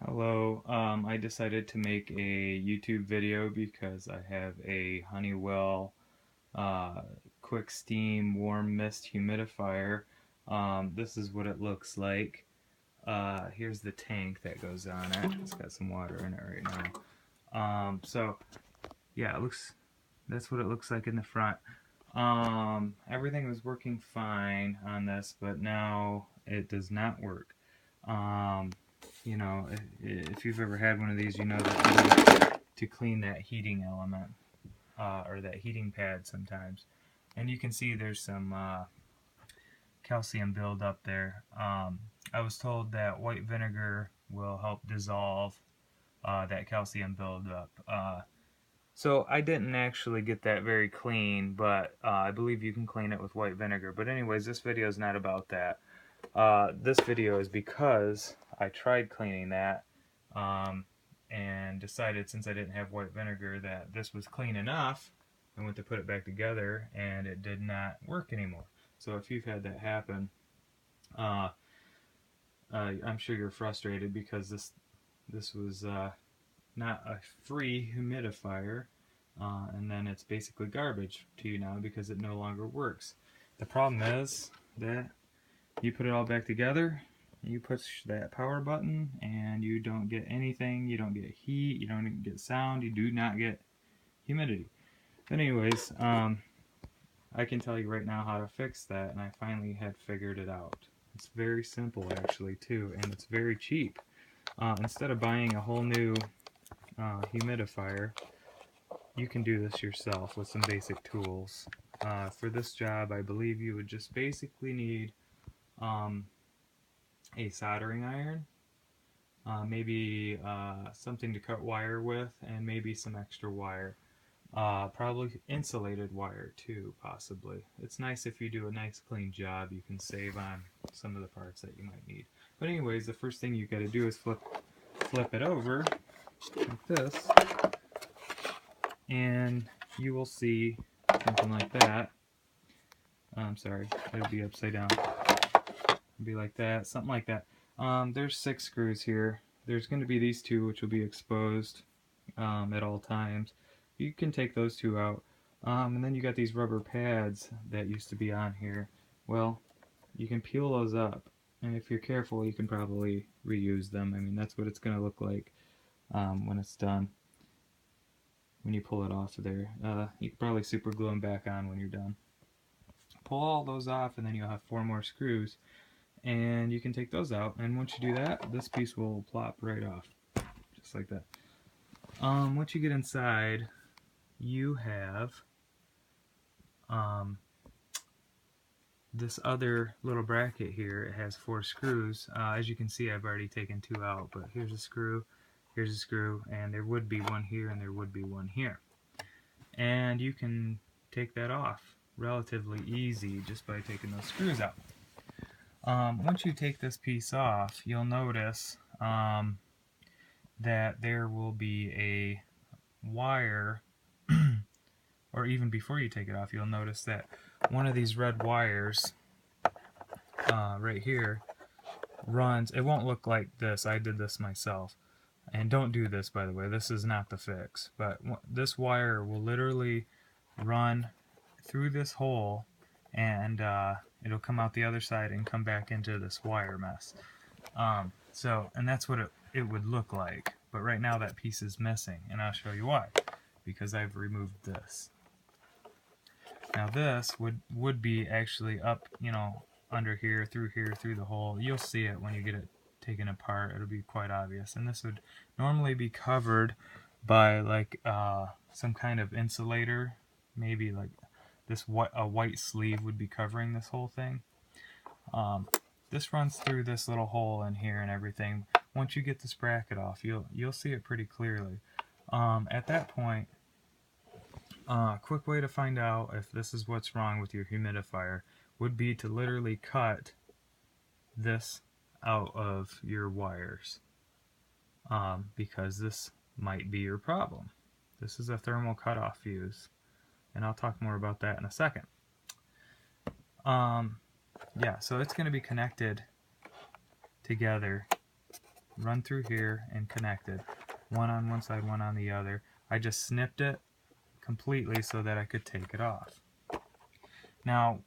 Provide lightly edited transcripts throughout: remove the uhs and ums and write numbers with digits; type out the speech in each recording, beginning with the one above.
Hello, I decided to make a YouTube video because I have a Honeywell uh, quick steam warm mist humidifier. This is what it looks like. Here's the tank that goes on it. It's got some water in it right now. So yeah, that's what it looks like in the front. Everything was working fine on this, but now it does not work. Um, you know, if you've ever had one of these, you know that you need to clean that heating element or that heating pad sometimes. And you can see there's some calcium buildup there. I was told that white vinegar will help dissolve that calcium buildup. So I didn't actually get that very clean, but I believe you can clean it with white vinegar. But anyways, this video is not about that. This video is because I tried cleaning that and decided, since I didn't have white vinegar, that this was clean enough. I went to put it back together and it did not work anymore. So if you've had that happen, I'm sure you're frustrated because this was not a free humidifier, and then it's basically garbage to you now because it no longer works. The problem is that you put it all back together, you push that power button, and you don't get anything. You don't get heat, you don't even get sound, you do not get humidity. But anyways, I can tell you right now how to fix that, and I finally had figured it out. It's very simple actually too, and it's very cheap. Instead of buying a whole new humidifier, you can do this yourself with some basic tools. For this job, I believe you would just basically need a soldering iron, maybe something to cut wire with, and maybe some extra wire. Probably insulated wire too, possibly. It's nice if you do a nice clean job, you can save on some of the parts that you might need. But anyways, the first thing you got to do is flip it over like this, and you will see something like that. I'm sorry, it'll be upside down. It'll be like that, something like that. There's 6 screws here. There's going to be these 2 which will be exposed at all times. You can take those 2 out. And then you got these rubber pads that used to be on here. Well, you can peel those up, and if you're careful you can probably reuse them. I mean, that's what it's going to look like when it's done, when you pull it off of there. You can probably super glue them back on when you're done. Pull all those off, and then you'll have 4 more screws, and you can take those out, and once you do that, this piece will plop right off, just like that. Once you get inside, you have this other little bracket here. It has 4 screws. As you can see, I've already taken 2 out, but here's a screw, and there would be one here, and there would be one here. And you can take that off relatively easy just by taking those screws out. Once you take this piece off, you'll notice that there will be a wire, or even before you take it off, you'll notice that one of these red wires right here runs. It won't look like this. I did this myself. And don't do this, by the way. This is not the fix. But this wire will literally run through this hole, and it'll come out the other side and come back into this wire mess. And that's what it would look like. But right now that piece is missing, and I'll show you why. Because I've removed this. Now this would be actually up, you know, under here, through the hole. You'll see it when you get it taken apart. It'll be quite obvious. And this would normally be covered by like some kind of insulator. Maybe like a white sleeve would be covering this whole thing. This runs through this little hole in here and everything. Once you get this bracket off, you'll see it pretty clearly. At that point, quick way to find out if this is what's wrong with your humidifier would be to literally cut this out of your wires, because this might be your problem. This is a thermal cutoff fuse, and I'll talk more about that in a second. Yeah, so it's going to be connected together run through here, and connected. One on one side, one on the other. I just snipped it completely so that I could take it off. Now,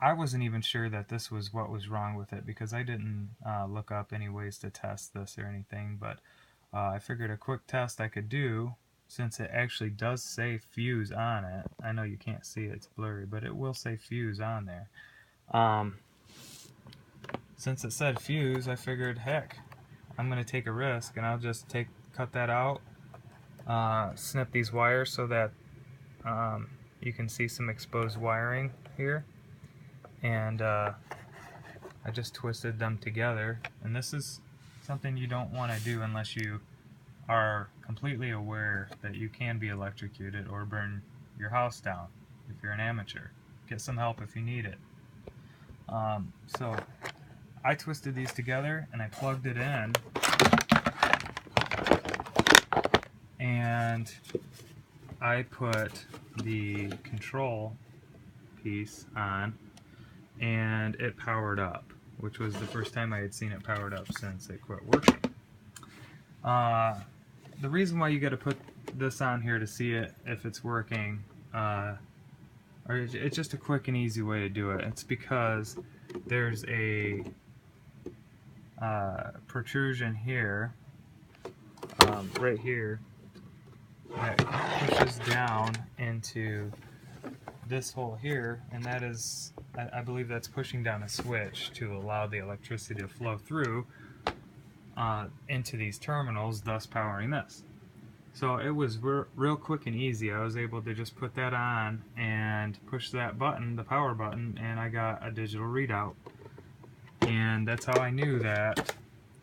I wasn't even sure that this was what was wrong with it because I didn't look up any ways to test this or anything, but I figured a quick test I could do, since it actually does say fuse on it. I know you can't see it, it's blurry, but it will say fuse on there. Since it said fuse, I figured, heck, I'm going to take a risk, and I'll just cut that out, snip these wires so that you can see some exposed wiring here, and I just twisted them together. And this is something you don't want to do unless you are completely aware that you can be electrocuted or burn your house down if you're an amateur. Get some help if you need it. So I twisted these together and I plugged it in, and I put the control piece on, and it powered up, which was the first time I had seen it powered up since it quit working. The reason why you got to put this on here to see it if it's working, or it's just a quick and easy way to do it. It's because there's a protrusion here, right here, that pushes down into this hole here, and that is, I believe that's pushing down a switch to allow the electricity to flow through into these terminals, thus powering this. So it was real quick and easy. I was able to just put that on and push that button, the power button, and I got a digital readout. And that's how I knew that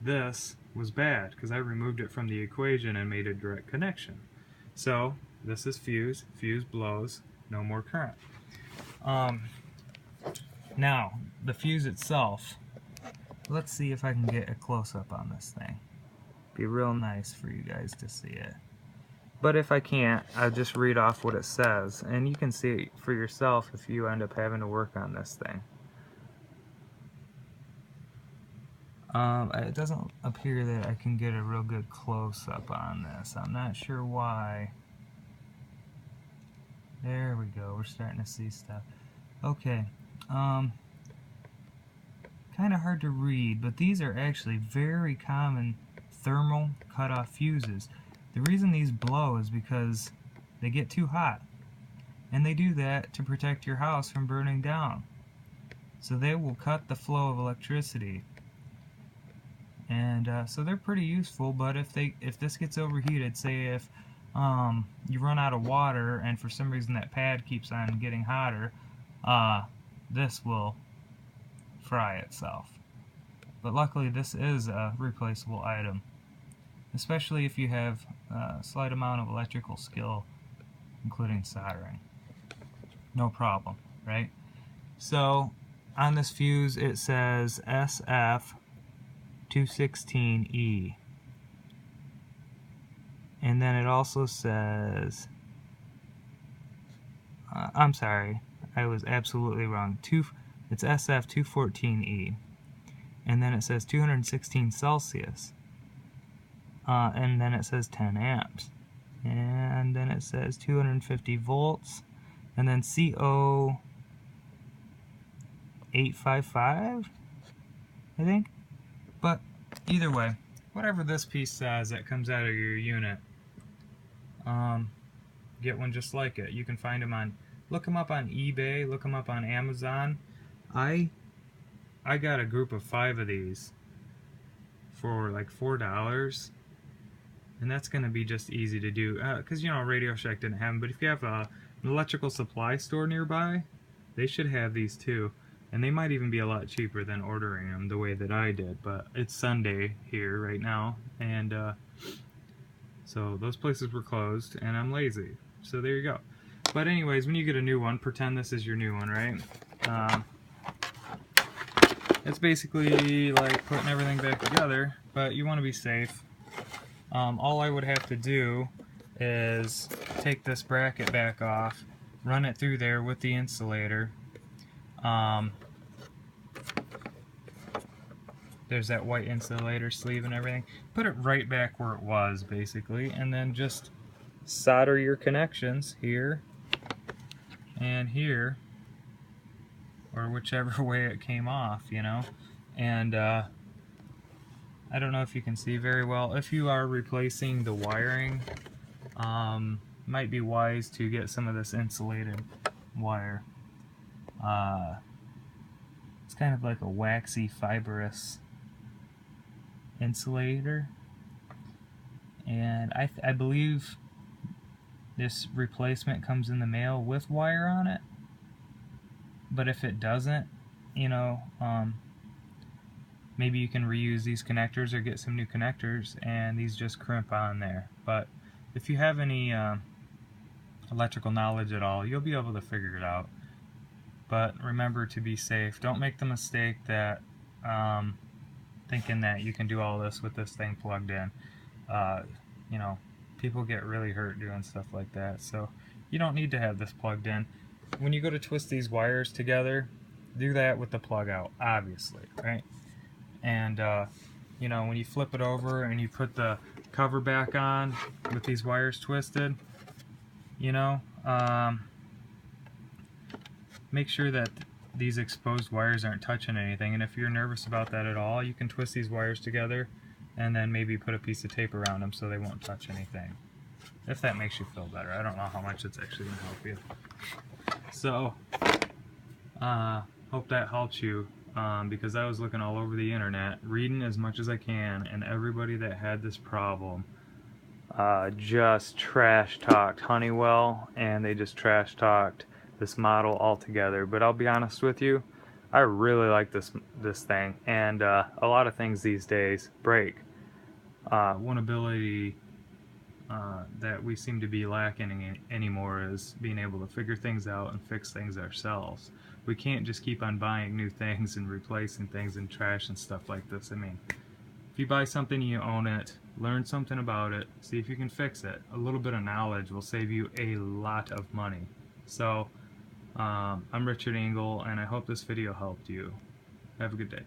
this was bad, because I removed it from the equation and made a direct connection. So this is fuse. Fuse blows, no more current. Now, the fuse itself, let's see if I can get a close-up on this thing. Be real nice for you guys to see it. But if I can't, I'll just read off what it says, and you can see it for yourself if you end up having to work on this thing. It doesn't appear that I can get a real good close-up on this. I'm not sure why. There we go, we're starting to see stuff. Okay, kind of hard to read, but these are actually very common thermal cutoff fuses. The reason these blow is because they get too hot, and they do that to protect your house from burning down. So they will cut the flow of electricity, and so they're pretty useful. But if this gets overheated, say if you run out of water and for some reason that pad keeps on getting hotter, this will fry itself. But luckily this is a replaceable item, especially if you have a slight amount of electrical skill, including soldering. No problem, right? So on this fuse it says SF216E, and then it also says, I'm sorry, I was absolutely wrong. It's SF214E, and then it says 216 Celsius, and then it says 10 amps, and then it says 250 volts, and then CO855, I think. But either way, whatever this piece says that comes out of your unit, get one just like it. You can find them on, look them up on eBay, look them up on Amazon. I got a group of 5 of these for like $4, and that's going to be just easy to do, because you know Radio Shack didn't have them. But if you have an electrical supply store nearby, they should have these too, and they might even be a lot cheaper than ordering them the way that I did. But it's Sunday here right now, and so those places were closed, and I'm lazy, so there you go. But anyways, when you get a new one, pretend this is your new one, right? It's basically like putting everything back together, but you want to be safe. All I would have to do is take this bracket back off, run it through there with the insulator, there's that white insulator sleeve and everything. Put it right back where it was, basically, and then just solder your connections here and here, or whichever way it came off, you know. And I don't know if you can see very well. If you are replacing the wiring, might be wise to get some of this insulated wire. It's kind of like a waxy, fibrous insulator, and I believe this replacement comes in the mail with wire on it. But if it doesn't, you know, maybe you can reuse these connectors or get some new connectors, and these just crimp on there. But if you have any electrical knowledge at all, you'll be able to figure it out. But remember to be safe. Don't make the mistake that thinking that you can do all this with this thing plugged in. You know, people get really hurt doing stuff like that, so you don't need to have this plugged in. When you go to twist these wires together, do that with the plug out, obviously, right? And you know, when you flip it over and you put the cover back on with these wires twisted, you know, make sure that these exposed wires aren't touching anything. And if you're nervous about that at all, you can twist these wires together and then maybe put a piece of tape around them so they won't touch anything. If that makes you feel better. I don't know how much it's actually going to help you. So, hope that helps you, because I was looking all over the internet, reading as much as I can, and everybody that had this problem just trash talked Honeywell, and they just trash talked this model altogether. But I'll be honest with you, I really like this thing, and a lot of things these days break. One ability that we seem to be lacking anymore is being able to figure things out and fix things ourselves. We can't just keep on buying new things and replacing things in trash and stuff like this. I mean, if you buy something, you own it, learn something about it, see if you can fix it. A little bit of knowledge will save you a lot of money. So, I'm Richard Engel, and I hope this video helped you. Have a good day.